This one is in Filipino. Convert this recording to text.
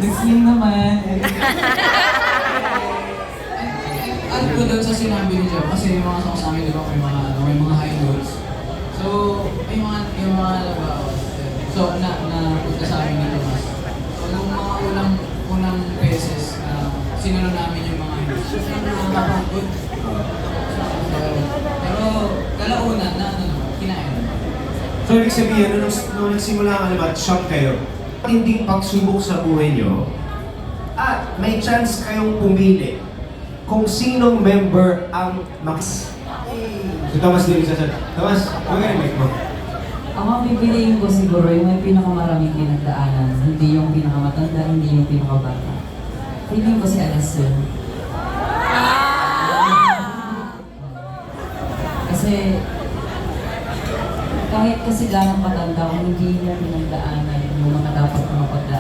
Nag-sling naman. Ano ko doon sa sinabi ni Joe, kasi yung mga sa amin, di ba, may mga high notes. So, yung mga nabawat. So, napunta sa amin ni Tomas. So, nung mga unang beses na sinunod namin yung mga notes, nakakapagod. Pero, kalaunan na, kinain naman. So, ibig sabihin, nung nagsimula ang alamat, shock kayo. Tinding pagsubok sa buhay nyo, at may chance kayong pumili kung sinong member ang max. Si Thomas din isa. Thomas, okay, mic mo. Ang mga pipiliin ko siguro yung may pinakamaraming pinagdaanan, hindi yung pinakamatanda, hindi yung pinakabata. Piliin ko si Alison. Kasi kahit kasi gano'ng katanda kung hindi niya pinagdaanan yung mga dapat mga pagdaanan,